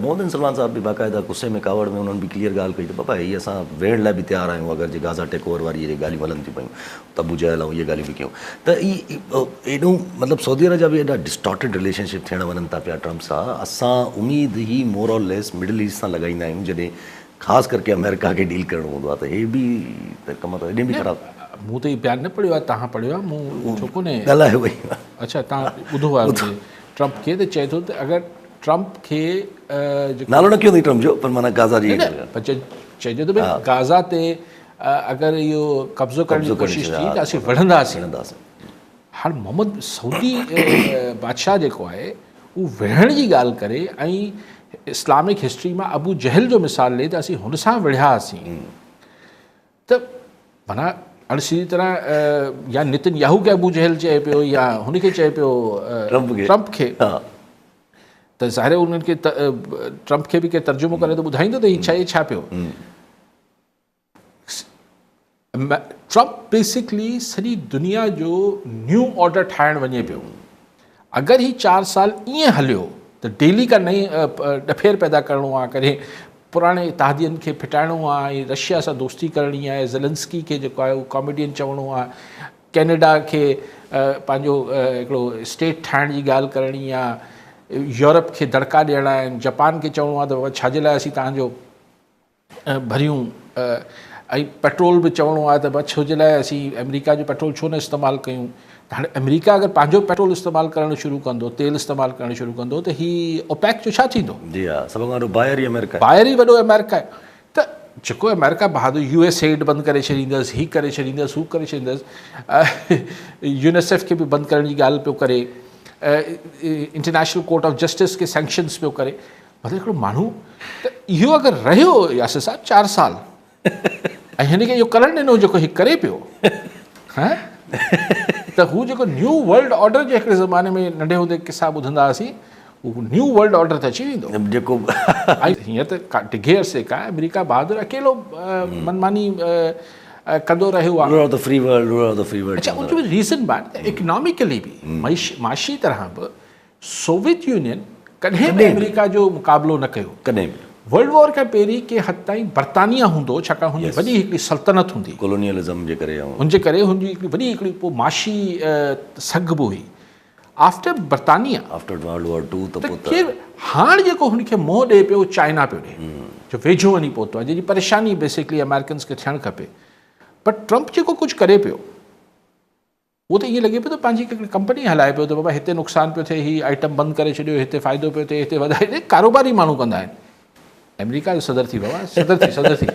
मोहम्मद सलमान साहब बि बाक़ाइदा गुस्से में कावड़ में उन्हनि बि क्लियर ॻाल्हि कई त बाबा हीअ असां वेहण लाइ बि तयारु आहियूं अगरि जे गाज़ा टेक ओवर वारी इहे ॻाल्हियूं हलनि थियूं पियूं त अबू जहल ऐं इहे ॻाल्हियूं बि कयूं त एॾो मतिलबु सऊदी अरब जा बि एॾा डिस्टॉर्टेड रिलेशनशिप थियण वञनि था पिया ट्रम्प सां। असां उमेद ई मोर और लेस मिडल ईस्ट सां लॻाईंदा आहियूं जॾहिं ख़ासि करके अमेरिका खे डील करिणो हूंदो आहे त हे बि त कम त हेॾे बि ख़राबु। मूं त इहो बयानु न पढ़ियो आहे, तव्हां पढ़ियो आहे? मूं छो कोन्हे ॻाल्हायो भई। अच्छा, तव्हां ॿुधो आहे ट्रम्प खे त चए थो त अगरि ट्रम्प खे नालो न कयो अथई ट्रम्प जो, पर माना गाज़ा जी चइजे थो भई गाज़ा ते अगरि इहो कब्ज़ो करण जी कोशिशि थी त असीं वढ़ंदासीं। हाणे मोहम्मद सऊदी बादशाह जेको आहे उहो विढ़ण जी ॻाल्हि करे ऐं इस्लामिक हिस्ट्री मां अबू जहल जो मिसाल ॾे त असीं हुन सां विढ़ियासीं त माना हाणे सीधी तरह या नितिन याहू खे अबू जहल चए पियो या हुनखे चए पियो ट्रम्प खे, त ज़ाहिर उन्हनि खे ट्रम्प खे बि केरु तर्जुमो करे त ॿुधाईंदो त हीउ चए छा पियो। ट्रम्प बेसिकली सॼी दुनिया जो न्यू ऑर्डर ठाहिणु वञे पियो। अगरि ही 4 साल ईअं हलियो त डेली का नई डफेर पैदा करिणो आहे, कॾहिं पुराणे इत्तेहादियुनि खे फिटाइणो आहे, ऐं रशिया सां दोस्ती करणी आहे, ज़ेलेंस्की खे जेको आहे उहो कॉमेडियन चवणो आहे, कैनेडा खे पंहिंजो हिकिड़ो स्टेट ठाहिण जी ॻाल्हि करणी आहे, यूरोप खे दड़का ॾियणा आहिनि, जापान खे चवणो आहे त छाजे लाइ असीं तव्हांजो भरियूं, ऐं पेट्रोल बि चवणो आहे त छो जे लाइ असीं अमेरिका जो पेट्रोल छो न इस्तेमालु कयूं। त हाणे अमेरिका अगरि पंहिंजो पेट्रोल इस्तेमालु करणु शुरू कंदो, तेल इस्तेमालु करणु शुरू कंदो त हीउ ओपेक जो छा थींदो? जी हा, सभ खां वॾो बायर ई अमेरिका, बायर ई वॾो अमेरिका आहे। त जेको अमेरिका बहादुर यूएसएड बंदि करे छॾींदसि, हीअ करे छॾींदसि, हू करे छॾींदसि, यूनिसेफ खे बि बंदि करण जी ॻाल्हि पियो करे, इंटरनेशनल कोर्ट ऑफ जस्टिस खे सैंक्शन्स पियो करे, मतिलबु हिकिड़ो माण्हू त इहो अगरि रहियो यासिर साहब 4 साल ऐं हिन खे इहो करणु ॾिनो जेको हीउ करे पियो, हा त हू जेको न्यू वर्ल्ड ऑर्डर जे हिकिड़े ज़माने में नंढे हूंदे किसा ॿुधंदा हुआसीं, उहो न्यू वर्ल्ड ऑर्डर त अची वेंदो जेको हीअं त डिघे अरसे खां अमेरिका बहादुर अकेलो मनमानी कंदो रहियो आहे। अच्छा, उनजो रीज़न बि आहे इकनॉमिकली बि, माशी तरह बि सोवियत यूनियन कॾहिं बि अमेरिका जो मुक़ाबिलो न कयो, कॾहिं बि। वर्ल्ड वॉर खां पहिरीं के हद ताईं बर्तानिया हूंदो, छाकाणि हुनजी वॾी हिकिड़ी सल्तनत हूंदी, कोलोनियलिज़म जे करे, हुनजे करे हुनजी हिकिड़ी वॾी हिकिड़ी पोइ माशी सघ बि हुई। आफ्टर बर्तानिया, आफ्टर वर्ल्ड वॉर 2 त केरु हाणे जेको हुनखे मोह ॾिए पियो चाइना पियो ॾिए, जो वेझो वञी पहुतो आहे, जंहिंजी परेशानी बेसिकली अमेरिकन्स खे थियणु खपे। पर ट्रम्प जेको कुझु करे पियो उहो त ईअं लॻे पियो त पंहिंजी हिकिड़ी कंपनी हलाए पियो त बाबा हिते नुक़सानु पियो थिए, हीअ आइटम बंदि करे छॾियो, हिते फ़ाइदो पियो थिए, हिते वधाए, कारोबारी माण्हू कंदा आहिनि। अमेरिका जो सदर थी वियो आहे, सदर थी